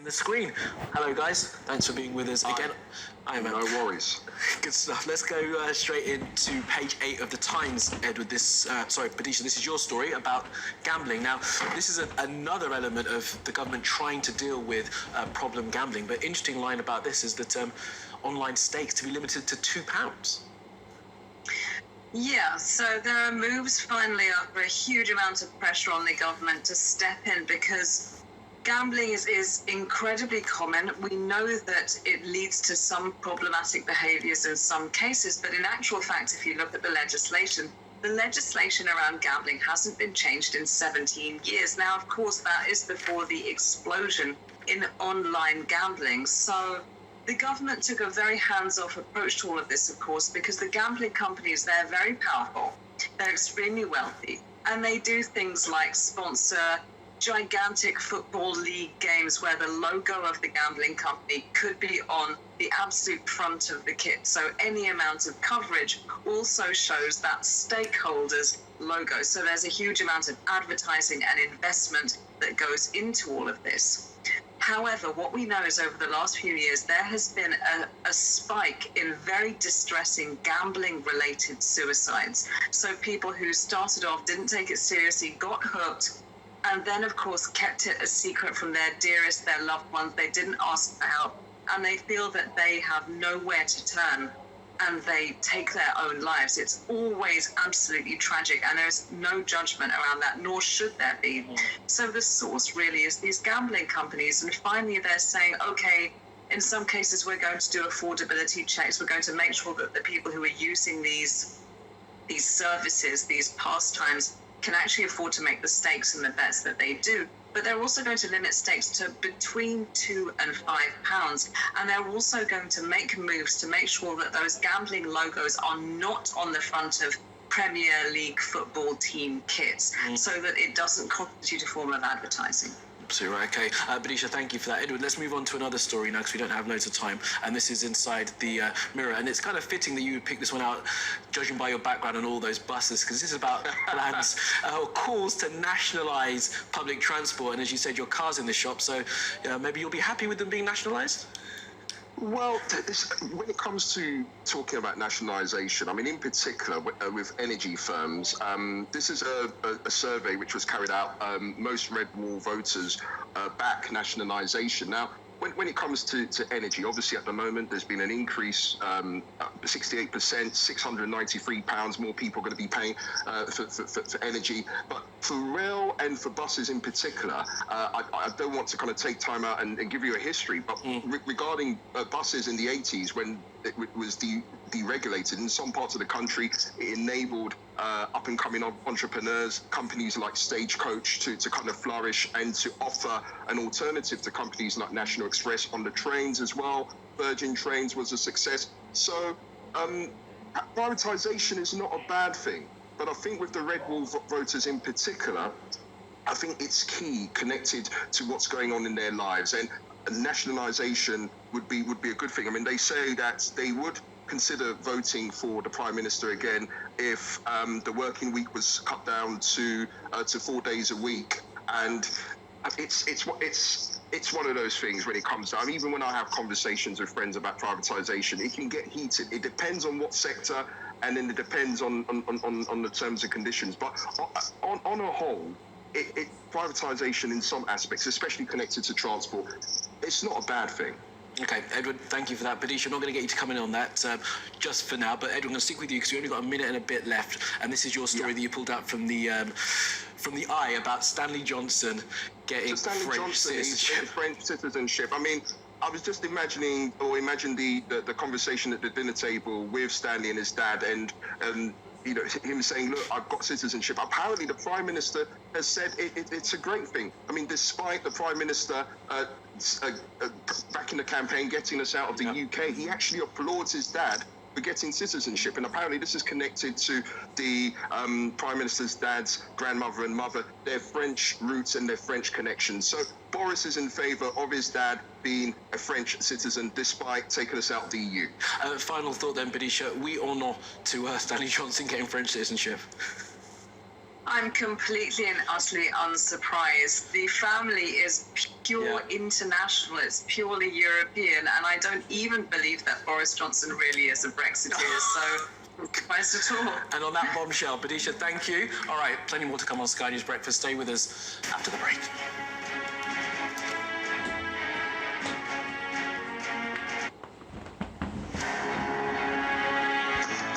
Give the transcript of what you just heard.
the screen. Hello guys, thanks for being with us again. No worries. Good stuff. Let's go straight into page 8 of the Times, Edward. Badisha, this is your story about gambling. Now, this is another element of the government trying to deal with problem gambling. But interesting line about this is that online stakes to be limited to £2. Yeah, so there are moves finally after a huge amount of pressure on the government to step in because gambling is incredibly common. We know that it leads to some problematic behaviours in some cases, but in actual fact, if you look at the legislation around gambling hasn't been changed in 17 years. Now, of course, that is before the explosion in online gambling. So the government took a very hands-off approach to all of this, of course, because the gambling companies, they're very powerful, they're extremely wealthy, and they do things like sponsor gigantic football league games where the logo of the gambling company could be on the absolute front of the kit. So any amount of coverage also shows that stakeholder's logo. So there's a huge amount of advertising and investment that goes into all of this. However, what we know is over the last few years, there has been a spike in very distressing gambling-related suicides. So people who started off, didn't take it seriously, got hooked, and then, of course, kept it a secret from their dearest, their loved ones. They didn't ask for help, and they feel that they have nowhere to turn, and they take their own lives. It's always absolutely tragic, and there's no judgment around that, nor should there be. So the source really is these gambling companies, and finally they're saying, okay, in some cases we're going to do affordability checks. We're going to make sure that the people who are using these services, these pastimes, can actually afford to make the stakes and the bets that they do. But they're also going to limit stakes to between £2 and £5. And they're also going to make moves to make sure that those gambling logos are not on the front of Premier League football team kits, so that it doesn't constitute a form of advertising. Absolutely right. Okay, Badisha, thank you for that. Edward, let's move on to another story now because we don't have loads of time, and this is inside the Mirror, and it's kind of fitting that you would pick this one out, judging by your background on all those buses, because this is about plans or calls to nationalise public transport, and as you said, your car's in the shop, so maybe you'll be happy with them being nationalised? Well, when it comes to talking about nationalisation, I mean, in particular with energy firms, this is a survey which was carried out. Most Red Wall voters back nationalisation. Now, when it comes to energy, obviously at the moment there's been an increase, 68%, £693 more people are going to be paying for energy. But for rail and for buses in particular, I don't want to kind of take time out and give you a history, but regarding buses in the 80s when it was deregulated in some parts of the country, it enabled up-and-coming entrepreneurs, companies like Stagecoach to kind of flourish and to offer an alternative to companies like National Express on the trains as well. Virgin Trains was a success. So privatisation is not a bad thing. But I think with the Red Wall voters in particular, I think it's key connected to what's going on in their lives. And nationalisation would be a good thing. I mean, they say that they would consider voting for the Prime Minister again if the working week was cut down to 4 days a week. And it's one of those things when it comes to, I mean, even when I have conversations with friends about privatisation, it can get heated. It depends on what sector, and then it depends on the terms and conditions. But on a whole, privatisation in some aspects, especially connected to transport, it's not a bad thing. Okay, Edward, thank you for that. Badisha, I'm not going to get you to come in on that just for now, but Edward, I'm going to stick with you because we've only got a minute and a bit left, and this is your story that you pulled out from the Eye about Stanley Johnson getting French citizenship. French citizenship. I mean, I was just imagine the conversation at the dinner table with Stanley and his dad, and him saying, look, I've got citizenship. Apparently the Prime Minister has said it's a great thing. I mean, despite the Prime Minister back in the campaign getting us out of the UK, he actually applauds his dad for getting citizenship. And apparently this is connected to the Prime Minister's dad's grandmother and mother, their French roots and their French connections. So Boris is in favour of his dad being a French citizen despite taking us out of the EU. Final thought then, Badisha, oui or no to Stanley Johnson getting French citizenship? I'm completely and utterly unsurprised. The family is pure international, it's purely European, and I don't even believe that Boris Johnson really is a Brexiteer, so not surprised at all. And on that bombshell, Badisha, thank you. All right, plenty more to come on Sky News Breakfast. Stay with us after the break.